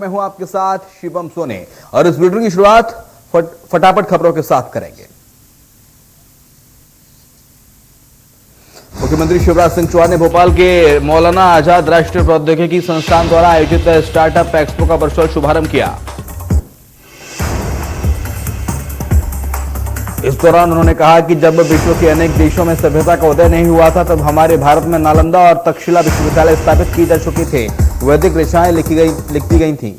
में हूं आपके साथ शिवम सोने और इस वीडियो की शुरुआत फटाफट खबरों के साथ करेंगे। मुख्यमंत्री शिवराज सिंह चौहान ने भोपाल के मौलाना आजाद राष्ट्रीय प्रौद्योगिकी संस्थान द्वारा आयोजित स्टार्टअप एक्सपो का वर्चुअल शुभारंभ किया। इस दौरान उन्होंने कहा कि जब विश्व के अनेक देशों में सभ्यता का उदय नहीं हुआ था तब हमारे भारत में नालंदा और तक्षशिला विश्वविद्यालय स्थापित किए जा चुके थे। वैदिक ऋचाएं लिखती गई थीं।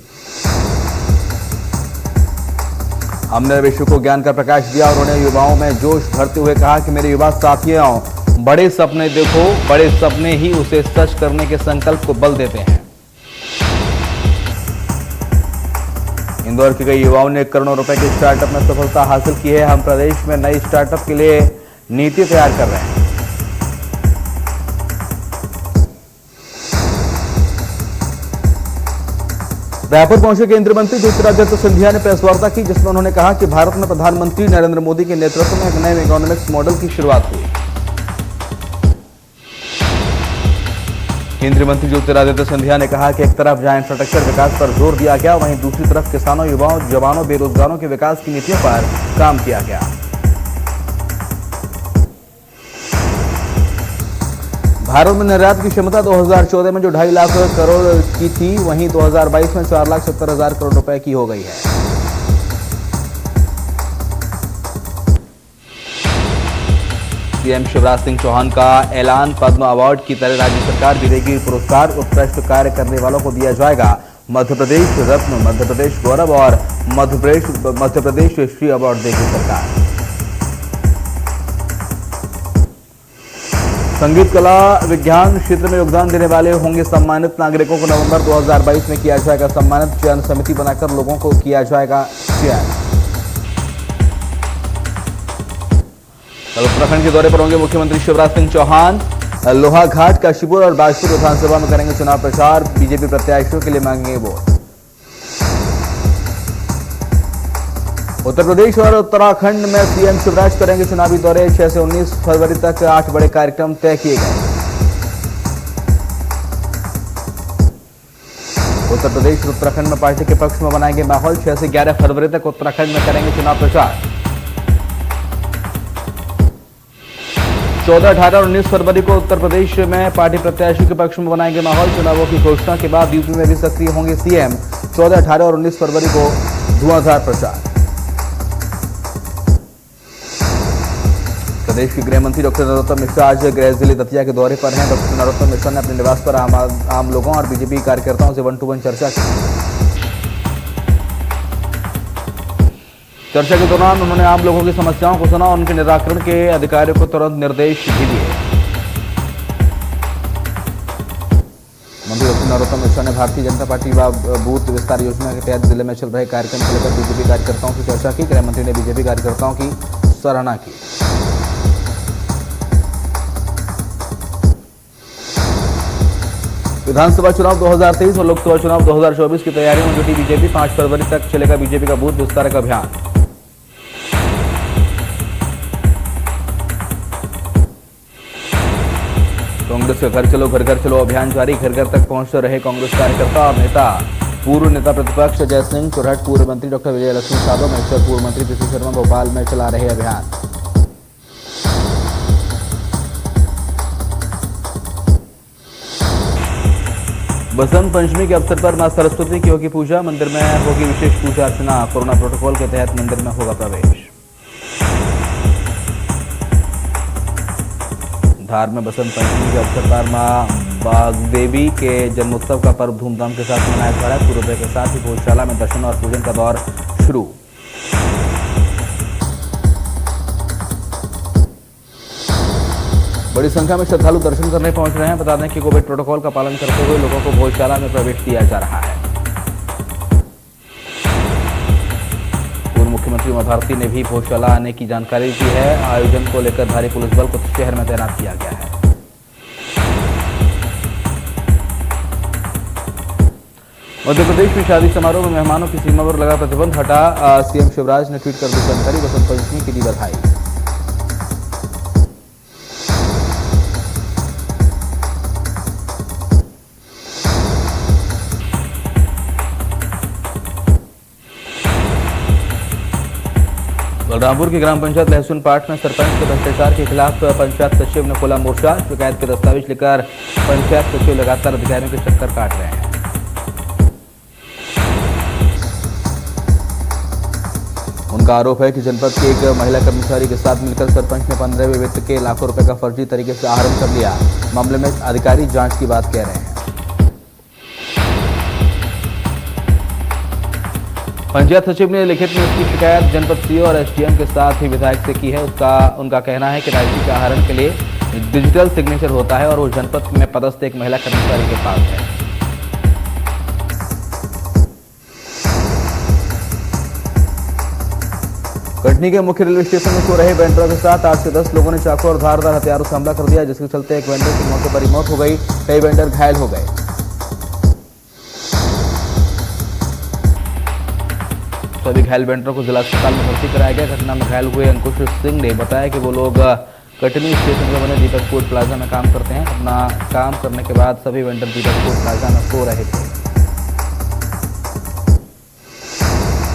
हमने विश्व को ज्ञान का प्रकाश दिया और उन्हें युवाओं में जोश भरते हुए कहा कि मेरे युवा साथियों, बड़े सपने देखो, बड़े सपने ही उसे सच करने के संकल्प को बल देते हैं। इंदौर के कई युवाओं ने करोड़ों रुपए के स्टार्टअप में सफलता हासिल की है। हम प्रदेश में नई स्टार्टअप के लिए नीति तैयार कर रहे हैं। रायपुर पहुंचे केंद्रीय मंत्री ज्योतिरादित्य सिंधिया ने प्रेस वार्ता की, जिसमें उन्होंने कहा कि भारत में प्रधानमंत्री नरेंद्र मोदी के नेतृत्व में एक नए इकोनॉमिक्स मॉडल की शुरुआत हुई। केंद्रीय मंत्री ज्योतिरादित्य सिंधिया ने कहा कि एक तरफ जहां इंफ्रास्ट्रक्चर विकास पर जोर दिया गया, वहीं दूसरी तरफ किसानों, युवाओं, जवानों, बेरोजगारों के विकास की नीतियों पर काम किया गया। भारत में निर्यात की क्षमता 2014 में जो 2.5 लाख करोड़ की थी, वहीं 2022 में 4,70,000 करोड़ रुपए की हो गई है। सीएम शिवराज सिंह चौहान का ऐलान, पद्म अवार्ड की तरह राज्य सरकार भी देगी पुरस्कार। उत्कृष्ट कार्य करने वालों को दिया जाएगा मध्य प्रदेश रत्न, मध्य प्रदेश गौरव और मध्य प्रदेश श्री अवार्ड देगी सरकार। संगीत, कला, विज्ञान क्षेत्र में योगदान देने वाले होंगे सम्मानित। नागरिकों को नवंबर 2022 में किया जाएगा सम्मानित। चयन समिति बनाकर लोगों को किया जाएगा चयन। कल उत्तराखंड के दौरे पर होंगे मुख्यमंत्री शिवराज सिंह चौहान। लोहाघाट, काशीपुर और बाजपुर विधानसभा में करेंगे चुनाव प्रचार। बीजेपी प्रत्याशियों के लिए मांगेंगे वोट। उत्तर प्रदेश और उत्तराखंड में सीएम शिवराज करेंगे चुनावी दौरे। 6 से 19 फरवरी तक 8 बड़े कार्यक्रम तय किए गए। उत्तर प्रदेश और उत्तराखंड में पार्टी के पक्ष में बनाएंगे माहौल। 6 से 11 फरवरी तक उत्तराखंड में करेंगे चुनाव प्रचार। 14, 18 और 19 फरवरी को उत्तर प्रदेश में पार्टी प्रत्याशियों के पक्ष में बनाएंगे माहौल। चुनावों की घोषणा के बाद यूपी में भी सक्रिय होंगे सीएम। 14, 18 और 19 फरवरी को धुआंधार प्रचार। प्रदेश के गृह मंत्री डॉक्टर नरोत्तम मिश्रा आज गृह जिले दतिया के दौरे पर हैं। डॉक्टर नरोत्तम मिश्रा ने अपने निवास पर आम लोगों और बीजेपी कार्यकर्ताओं से 1-to-1 चर्चा की। चर्चा के दौरान उन्होंने आम लोगों की समस्याओं को सुना और उनके निराकरण के अधिकारियों को तुरंत निर्देश भी दिए। मंत्री डॉक्टर नरोत्तम मिश्रा ने भारतीय जनता पार्टी व बूथ विस्तार योजना के तहत जिले में चल रहे कार्यक्रम को लेकर बीजेपी कार्यकर्ताओं से चर्चा की। गृह मंत्री ने बीजेपी कार्यकर्ताओं की सराहना की। विधानसभा चुनाव 2023 और लोकसभा चुनाव 2024 की तैयारियों में जुटी बीजेपी। 5 फरवरी तक चलेगा बीजेपी का बूथ विस्तार अभियान। कांग्रेस का घर चलो घर घर चलो अभियान जारी। घर घर तक पहुंच रहे कांग्रेस कार्यकर्ता और नेता। पूर्व नेता प्रतिपक्ष अजय सिंह चुरहट, पूर्व मंत्री डॉक्टर विजयलक्ष्मी यादव, महेश्वर, पूर्व मंत्री पीसी शर्मा भोपाल में चला रहे अभियान। बसंत पंचमी के अवसर पर मां सरस्वती की होगी पूजा। मंदिर में होगी विशेष पूजा अर्चना। कोरोना प्रोटोकॉल के तहत मंदिर में होगा प्रवेश। धार में बसंत पंचमी के अवसर पर मां बागदेवी के जन्मोत्सव का पर्व धूमधाम के साथ मनाया जा रहा है। सूर्योदय के साथ ही भोजशाला में दर्शन और पूजन का दौर शुरू। बड़ी संख्या में श्रद्धालु दर्शन करने पहुंच रहे हैं। बता दें कि कोविड प्रोटोकॉल का पालन करते हुए लोगों को भोजशाला में प्रवेश दिया जा रहा है। पूर्व मुख्यमंत्री उमा भारती ने भी भोजशाला आने की जानकारी दी है। आयोजन को लेकर भारी पुलिस बल को शहर में तैनात किया गया है। मध्य प्रदेश में शादी समारोह में मेहमानों की सीमा पर लगा प्रतिबंध हटा। सीएम शिवराज ने ट्वीट कर दी जानकारी। बसंत पंचमी की दी बधाई। रामपुर की ग्राम पंचायत लहसुन पाट में सरपंच के भ्रष्टाचार के खिलाफ पंचायत सचिव ने खोला मोर्चा। शिकायत के दस्तावेज लेकर पंचायत सचिव लगातार अधिकारियों के चक्कर काट रहे हैं। उनका आरोप है कि जनपद के एक महिला कर्मचारी के साथ मिलकर सरपंच ने 15वें वित्त के लाखों रुपए का फर्जी तरीके से आहरण कर लिया। मामले में अधिकारी जांच की बात कह रहे हैं। पंचायत सचिव ने लिखित में उसकी शिकायत जनपद सीओ और एसडीएम के साथ ही विधायक से की है। उनका कहना है कि राशि के आहरण के लिए डिजिटल सिग्नेचर होता है और वो जनपद में पदस्थ एक महिला कर्मचारी के पास है। कटनी के मुख्य रेलवे स्टेशन में सो रहे वेंडरों के साथ 8 से 10 लोगों ने चाकू और धारदार हथियारों से हमला कर दिया, जिसके चलते एक वेंडर की मौके पर ही मौत हो गई। कई वेंडर घायल हो गए। सभी घायल वेंडरों को जिला अस्पताल में भर्ती कराया गया। घटना में घायल हुए अंकुश सिंह ने बताया कि वो लोग कटनी स्टेशन पर बने दीपक फूड प्लाजा में काम करते हैं। अपना काम करने के बाद सभी वेंडर दीपक फूड प्लाजा में सो रहे थे।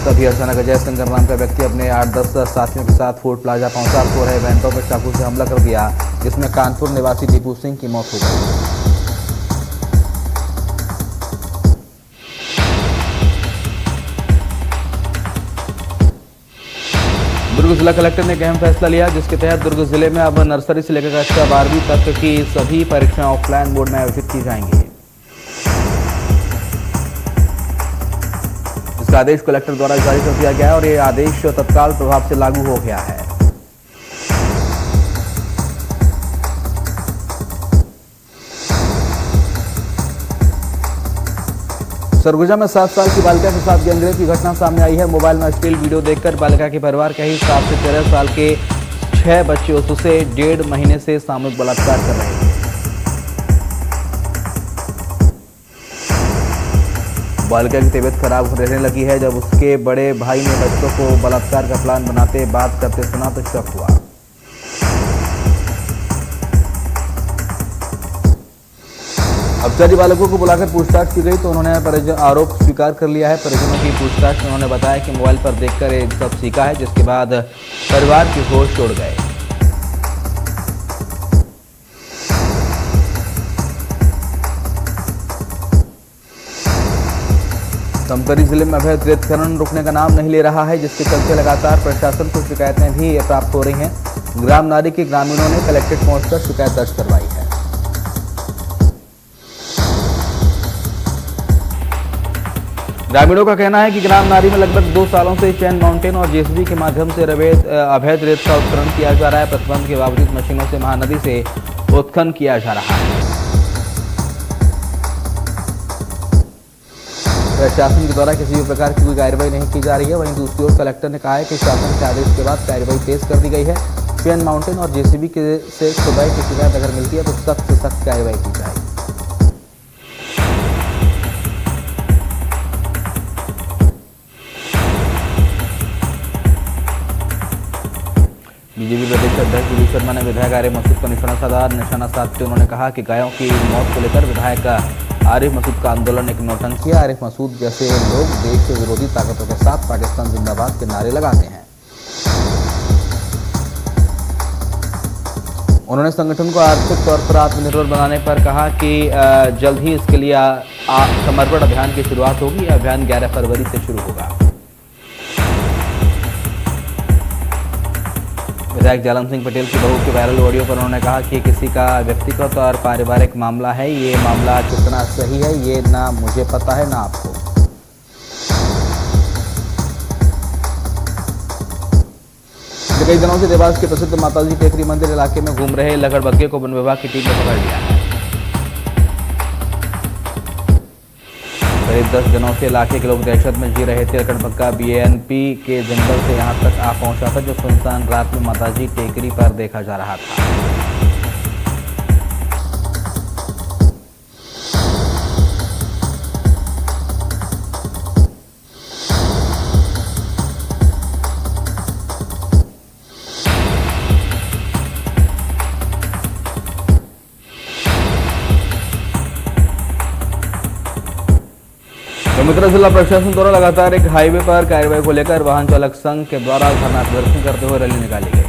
तभी अचानक अजय शंकर नाम का व्यक्ति अपने 8-10 साथियों के साथ फूड प्लाजा पहुंचा। सो रहे वेंडरों पर चाकू से हमला कर दिया, जिसमें कानपुर निवासी दीपू सिंह की मौत हो गई। दुर्ग जिला कलेक्टर ने एक अहम फैसला लिया, जिसके तहत दुर्ग जिले में अब नर्सरी से लेकर कक्षा 12वीं तक की सभी परीक्षाएं ऑफलाइन मोड में आयोजित की जाएंगी। इसका आदेश कलेक्टर द्वारा जारी कर दिया गया है और ये आदेश तत्काल प्रभाव से लागू हो गया है। सरगुजा में 7 साल की बालिका के साथ गैंगरेप की घटना सामने आई है। मोबाइल में अश्लील वीडियो देखकर बालिका के परिवार के ही 7 से 13 साल के 6 बच्चे उससे 1.5 महीने से सामूहिक बलात्कार कर रहे थे। बालिका की तबीयत खराब रहने लगी है। जब उसके बड़े भाई ने बच्चों को बलात्कार का प्लान बनाते बात करते सुना तो शक हुआ। अपचारी बालकों को बुलाकर पूछताछ की गई तो उन्होंने आरोप स्वीकार कर लिया है। परिजनों की पूछताछ में उन्होंने बताया कि मोबाइल पर देखकर ये सब सीखा है, जिसके बाद परिवार के होश उड़ गए। धमतरी जिले में अवैध रेत खनन रुकने का नाम नहीं ले रहा है, जिसके चलते लगातार प्रशासन को शिकायतें भी प्राप्त हो रही हैं। ग्राम नारी के ग्रामीणों ने कलेक्ट्रेट पहुंचकर शिकायत दर्ज करवाई है। ग्रामीणों का कहना है कि ग्राम नारी में लगभग 2 सालों से चैन माउंटेन और जेसीबी के माध्यम से अवैध रेत का उत्खनन किया जा रहा है। प्रतिबंध के बावजूद मशीनों से महानदी से उत्खनन किया जा रहा है। प्रशासन के द्वारा किसी भी प्रकार की कोई कार्रवाई नहीं की जा रही है। वहीं दूसरी ओर कलेक्टर ने कहा है कि शासन के आदेश के बाद कार्रवाई तेज कर दी गई है। चैन माउंटेन और जेसीबी से खुदाई की शिकायत अगर मिलती है तो सख्त से सख्त कार्रवाई की जाएगी। बीजेपी प्रदेश अध्यक्ष वी शर्मा ने विधायक आरिफ मसूद पर निशाना साधते उन्होंने कहा कि गायों की मौत को लेकर विधायक आरिफ मसूद का आंदोलन एक नौटंकी है। आरिफ मसूद जैसे लोग देश के विरोधी ताकतों के साथ पाकिस्तान जिंदाबाद के नारे लगाते हैं। उन्होंने संगठन को आर्थिक तौर पर आत्मनिर्भर बनाने पर कहा कि जल्द ही इसके लिए समर्पण अभियान की शुरुआत होगी। यह अभियान 11 फरवरी से शुरू होगा। विधायक जालम सिंह पटेल की बहू के वायरल ऑडियो पर उन्होंने कहा कि किसी का व्यक्तिगत और पारिवारिक मामला है। ये मामला कितना सही है ये ना मुझे पता है ना आपको। कई दिनों से देवास के प्रसिद्ध माताजी टेकरी मंदिर इलाके में घूम रहे लकड़बग्घे को वन विभाग की टीम ने पकड़ लिया है। करीब 10 दिनों से इलाके के लोग दहशत में जी रहे थे। लकड़बग्घा बीएनपी के जंगल से यहां तक आ पहुंचा था, जो सुनसान रात में माताजी टेकरी पर देखा जा रहा था। तो मित्र, जिला प्रशासन द्वारा लगातार एक हाईवे पर कार्रवाई को लेकर वाहन चालक संघ के द्वारा धरना प्रदर्शन करते हुए रैली निकाली गई।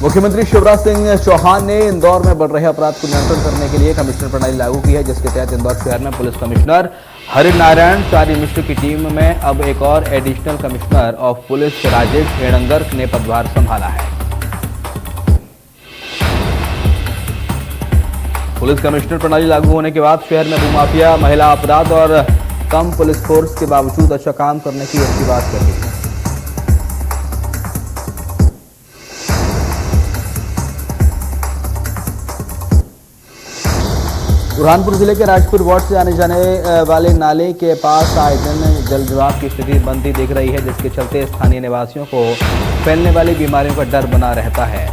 मुख्यमंत्री शिवराज सिंह चौहान ने इंदौर में बढ़ रहे अपराध को नियंत्रण करने के लिए कमिश्नर प्रणाली लागू की है, जिसके तहत इंदौर शहर में पुलिस कमिश्नर हरिनारायण चारी मिश्र की टीम में अब एक और additional commissioner of police Rajesh Hedangar ने पदभार संभाला है। पुलिस कमिश्नर प्रणाली लागू होने के बाद शहर में भूमाफिया, महिला अपराध और कम पुलिस फोर्स के बावजूद अच्छा काम करने की अच्छी बात कही। बुरहानपुर जिले के राजपुर वार्ड से आने जाने वाले नाले के पास आए दिन जल जमाव की स्थिति बनती दिख रही है, जिसके चलते स्थानीय निवासियों को फैलने वाली बीमारियों का डर बना रहता है।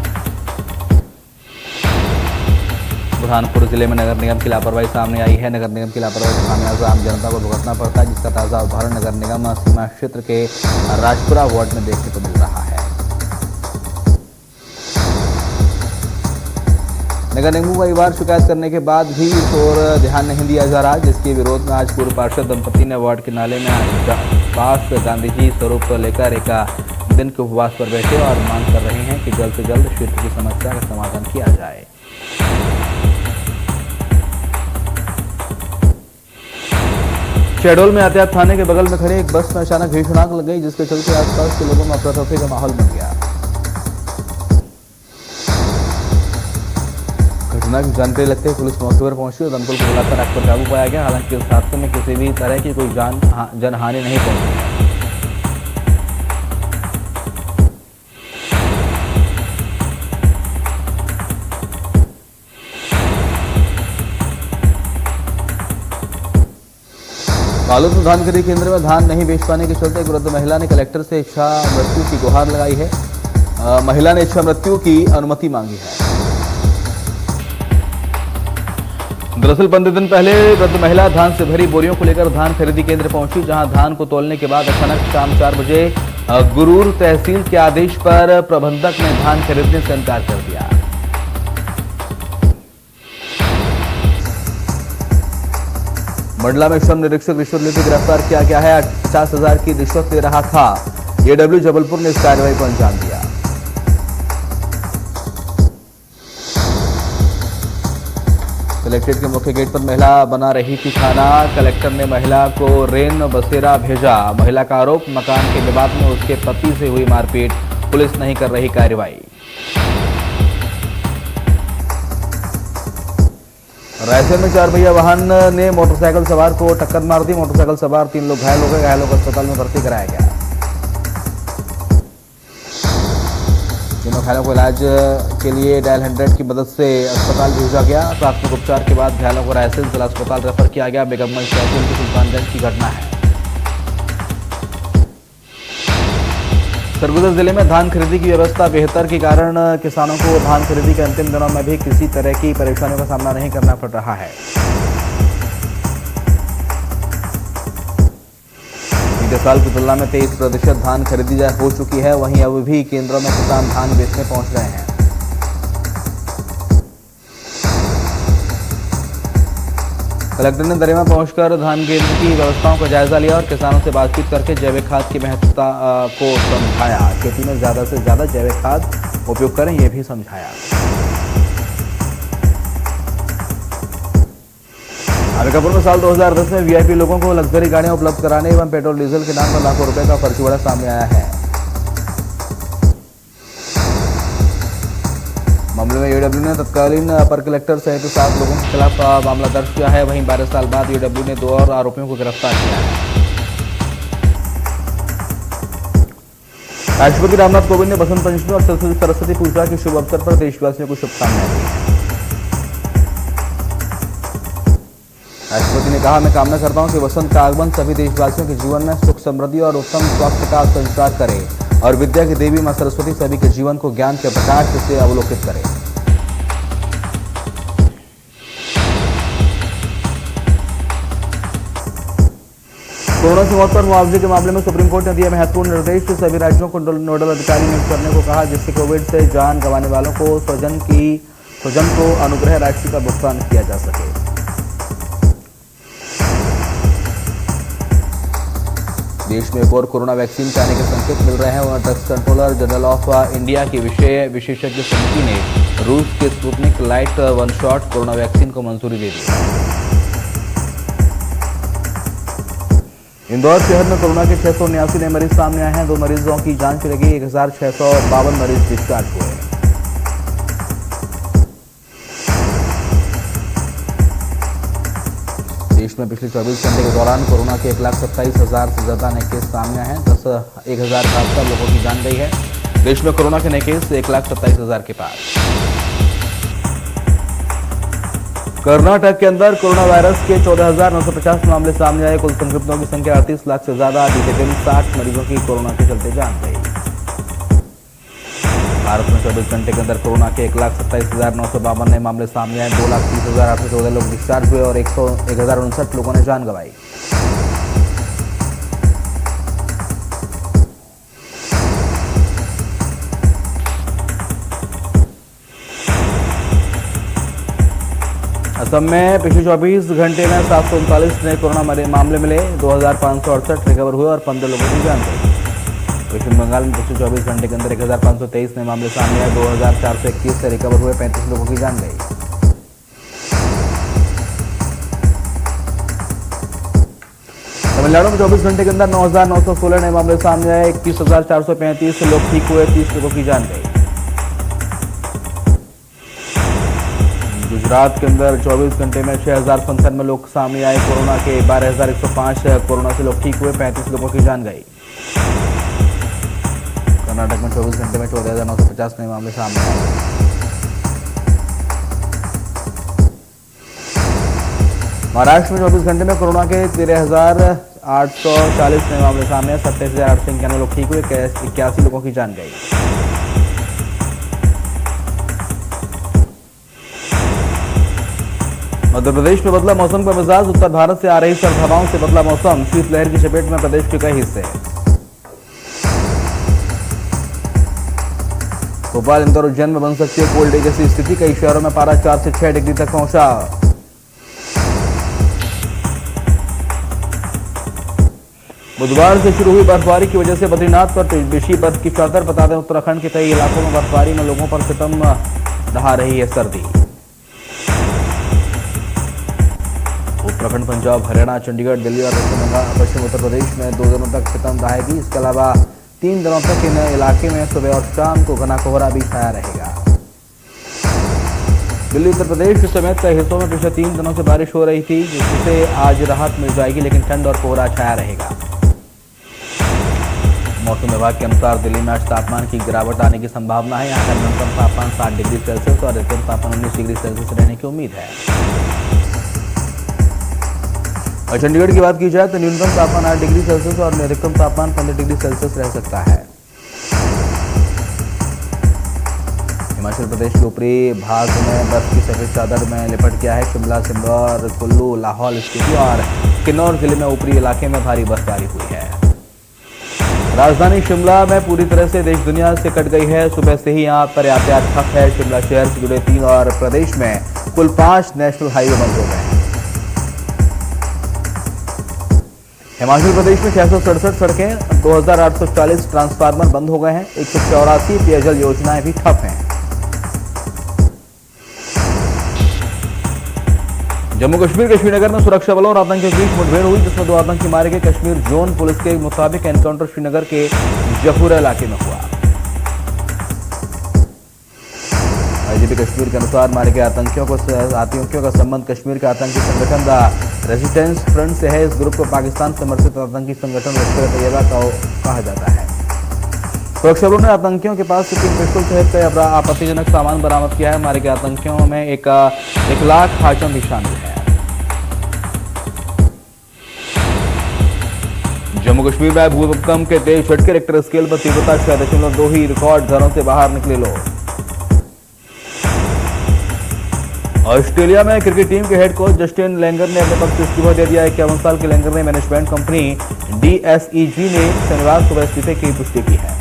बुरहानपुर जिले में नगर निगम की लापरवाही सामने आई है। नगर निगम की लापरवाही का खामियाजा आम जनता को भुगतना पड़ता है, जिसका ताजा उदाहरण नगर निगम सीमा क्षेत्र के राजपुरा वार्ड में देखने को मिल रहा है। नगर निगम को कई बार शिकायत करने के बाद भी इस ओर ध्यान नहीं दिया जा रहा, जिसके विरोध में आज पूर्व पार्षद दंपति ने वार्ड के नाले में पास गांधी जी स्वरूप को लेकर एक दिन के उपवास पर बैठे और मांग कर रहे हैं कि जल्द से जल्द क्षेत्र की समस्या का समाधान किया जाए। शहडोल में यातायात थाने के बगल में खड़े एक बस में अचानक भीषण आग लग गई, जिसके चलते आसपास के लोगों में अफरा तफरी का माहौल बन गया। घटना की जानकारी लगते ही पुलिस मौके पर पहुंची और दमकल को बुलाकर आग पर काबू पाया गया। हालांकि इस हादसे में किसी भी तरह की कोई जनहानि नहीं पहुंची है। बालोद में धान खरीदी केंद्र में धान नहीं बेच पाने के चलते एक वृद्ध महिला ने कलेक्टर से इच्छा मृत्यु की गुहार लगाई है। महिला ने इच्छा मृत्यु की अनुमति मांगी है। दरअसल 15 दिन पहले वृद्ध महिला धान से भरी बोरियों को लेकर धान खरीदी केंद्र पहुंची, जहां धान को तोलने के बाद अचानक शाम 4 बजे गुरूर तहसील के आदेश पर प्रबंधक ने धान खरीदने से इनकार कर दिया। मंडला में श्रम निरीक्षक रिश्वत लेते गिरफ्तार किया गया है। 50,000 की रिश्वत ले रहा था। एडब्ल्यू जबलपुर ने इस कार्रवाई को अंजाम दिया। कलेक्ट्रेट के मुख्य गेट पर महिला बना रही थी खाना। कलेक्टर ने महिला को रेन बसेरा भेजा। महिला का आरोप मकान के विवाद में उसके पति से हुई मारपीट। पुलिस नहीं कर रही कार्रवाई। रायसेन में 4 पहिया वाहन ने मोटरसाइकिल सवार को टक्कर मार दी। मोटरसाइकिल सवार 3 लोग घायल हो गए। घायलों को अस्पताल में भर्ती कराया गया। तीनों घायलों को इलाज के लिए डायल 100 की मदद से अस्पताल भेजा गया। प्राथमिक उपचार के बाद घायलों को रायसेन जिला अस्पताल रेफर किया गया। बेगमगंज तहसील की सुल्तानगंज की घटना है। सरगुजा जिले में धान खरीदी की व्यवस्था बेहतर के कारण किसानों को धान खरीदी के अंतिम दिनों में भी किसी तरह की परेशानियों का सामना नहीं करना पड़ रहा है। बीते साल की तुलना में 23% धान खरीदी हो चुकी है। वहीं अब भी केंद्रों में किसान धान बेचने पहुंच रहे हैं। कलेक्टर ने दरेमा पहुंचकर धान केंद्र की व्यवस्थाओं का जायजा लिया और किसानों से बातचीत करके जैविक खाद की महत्वता को समझाया। खेती में ज्यादा से ज्यादा जैविक खाद उपयोग करें, यह भी समझाया। अंबिकापुर में साल 2010 में वीआईपी लोगों को लग्जरी गाड़ियां उपलब्ध कराने एवं पेट्रोल डीजल के नाम पर लाखों रुपए का फर्जीवाड़ा सामने आया है। मामले में एडब्ल्यू ने तत्कालीन अपर कलेक्टर सहित 7 लोगों के खिलाफ मामला दर्ज किया है। वहीं 12 साल बाद एडब्ल्यू ने 2 और आरोपियों को गिरफ्तार किया है। राष्ट्रपति रामनाथ कोविंद ने बसंत पंचमी और सरस्वती पूजा के शुभ अवसर पर देशवासियों को शुभकामनाएं दी हैं। राष्ट्रपति ने कहा, मैं कामना करता हूं कि वसंत का आगमन सभी देशवासियों के जीवन में सुख, समृद्धि और उत्तम स्वास्थ्य का संचार करे और विद्या की देवी मां सरस्वती सभी के जीवन को ज्ञान के प्रकाश से अवलोकित करे। कोरोना से मौत पर मुआवजे के मामले में सुप्रीम कोर्ट ने दिया महत्वपूर्ण निर्देश। सभी राज्यों को नोडल अधिकारी नियुक्त करने को कहा, जिससे कोविड से जान गंवाने वालों को स्वजन को अनुग्रह राशि का भुगतान किया जा सके। देश में एक और कोरोना वैक्सीन के आने के संकेत मिल रहे हैं और drugs controller general of India की विशेषज्ञ समिति ने रूस के Sputnik light one shot corona vaccine को मंजूरी दे दी। इंदौर शहर में कोरोना के 679 नए मरीज सामने आए हैं। 2 मरीजों की जान चलेगी। 1652 मरीज डिस्चार्ज हुए। देश में पिछले 24 घंटे के दौरान कोरोना के 1,27,000 से ज्यादा नए केस सामने आए हैं। 1,007 लोगों की जान गई है। देश में कोरोना के नए केस 1,27,000 के पार। कर्नाटक के अंदर कोरोना वायरस के 14,950 मामले सामने आए। कुल संक्रमितों की संख्या 38 लाख से ज्यादा। बीते दिन 60 मरीजों की कोरोना के चलते जान गई। भारत में 24 घंटे के अंदर कोरोना के 1,27,952 नए मामले सामने आए। 2,30,814 लोग डिस्चार्ज हुए और 1,059 लोगों ने जान गंवाई। असम में पिछले 24 घंटे में 739 नए कोरोना मामले मिले। 2,568 रिकवर हुए और 15 लोगों की जान गई। पश्चिम बंगाल में पिछले 24 घंटे के अंदर 1,523 नए मामले सामने आए। 2,421 से रिकवर हुए, 35 लोगों की जान गई। तमिलनाडु में 24 घंटे के अंदर 9,916 नए मामले सामने आए। 21,435 लोग ठीक हुए, 30 लोगों की जान गई। गुजरात के अंदर 24 घंटे में 6,095 लोग सामने आए कोरोना के। 12,105 कोरोना से लोग ठीक हुए, 35 लोगों की जान गई। कर्नाटक में 24 घंटे में 14,950 नए मामले सामने आए। महाराष्ट्र में 24 घंटे में कोरोना के 13,840 नए मामले सामने आए। 27,891 लोग ठीक हुए, 81 लोगों की जान गई। मध्य प्रदेश में बदला मौसम का मिजाज। उत्तर भारत से आ रही सर्द हवाओं से बदला मौसम। शीतलहर की चपेट में प्रदेश के कई हिस्से। भोपाल, इंदौर, उज्जैन में बन सकती है कोल्ड डे जैसी स्थिति। कई शहरों में पारा 4 से 6 डिग्री तक पहुंचा। बुधवार से शुरू हुई बर्फबारी की वजह से बद्रीनाथ पर बिछी बर्फ की चादर। बता दें, उत्तराखंड के कई इलाकों में बर्फबारी में लोगों पर सितम ढहा रही है सर्दी। उत्तराखंड, पंजाब, हरियाणा, चंडीगढ़, दिल्ली और पश्चिम उत्तर प्रदेश में 2 दिनों तक सितम ढहाएगी। इसके अलावा 3 दिनों तक इन इलाके में सुबह और शाम को घना कोहरा भी छाया रहेगा। दिल्ली, उत्तर प्रदेश समेत कई हिस्सों में पिछले 3 दिनों से बारिश हो रही थी, जिससे आज राहत मिल जाएगी, लेकिन ठंड और कोहरा छाया रहेगा। मौसम विभाग के अनुसार दिल्ली में आज तापमान की गिरावट आने की संभावना है। यहाँ का न्यूनतम तापमान 7 डिग्री सेल्सियस और अधिकतम तापमान 19 डिग्री सेल्सियस रहने की उम्मीद है। और चंडीगढ़ की बात की जाए तो न्यूनतम तापमान 8 डिग्री सेल्सियस और अधिकतम तापमान 15 डिग्री सेल्सियस रह सकता है। हिमाचल प्रदेश के ऊपरी भाग में बर्फ की सफेद चादर में लिपट गया है। शिमला, सिल्वर, कुल्लू, लाहौल स्पीति और किन्नौर जिले में ऊपरी इलाके में भारी बर्फबारी हुई है। राजधानी शिमला में पूरी तरह से देश दुनिया से कट गई है। सुबह से ही यहाँ पर यातायात ठप है। शिमला शहर से जुड़े 3 और प्रदेश में कुल 5 नेशनल हाईवे बंद हो गए हैं। हिमाचल प्रदेश में 667 सड़कें, 2,840 ट्रांसफार्मर बंद हो गए हैं। 184 पेयजल योजनाएं भी ठप हैं। जम्मू कश्मीर के श्रीनगर में सुरक्षा बलों और आतंकियों के बीच मुठभेड़ हुई, जिसमें 2 आतंकी मारे गए। कश्मीर जोन पुलिस के मुताबिक एनकाउंटर श्रीनगर के जफूरा इलाके में हुआ। आईजीपी कश्मीर के अनुसार मारे गए आतंकियों का संबंध कश्मीर के आतंकी संगठन द रेजिस्टेंस फ्रंट से है। इस ग्रुप को पाकिस्तान समर्थित आतंकी संगठन लश्कर-ए-तैयबा कहा जाता है। सुरक्षा बलों ने आतंकियों के पास से 3 पिस्टल सहित कई आपत्तिजनक सामान बरामद किया है। मारे गए आतंकियों में एक लाख हाजम भी शामिल है। जम्मू कश्मीर में भूकंप के तेज झटके। रिक्टर स्केल पर तीव्रता 6.2 ही रिकॉर्ड। घरों से बाहर निकले लोग। ऑस्ट्रेलिया में क्रिकेट टीम के हेड कोच जस्टिन लेंगर ने अपने पद से इस्तीफा दे दिया है। 51 साल के लेंगर ने मैनेजमेंट कंपनी DSEG ने शनिवार सुबह इस्तीफे की पुष्टि की है।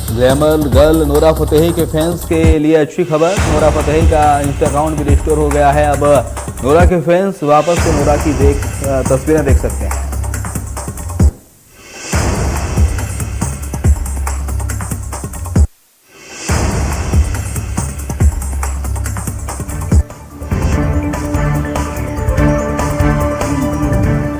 ग्लैमर गर्ल नोरा फतेही के फैंस के लिए अच्छी खबर। नोरा फतेही का इंस्टा अकाउंट भी रिस्टोर हो गया है। अब नोरा के फैंस वापस से नोरा की तस्वीरें देख सकते हैं।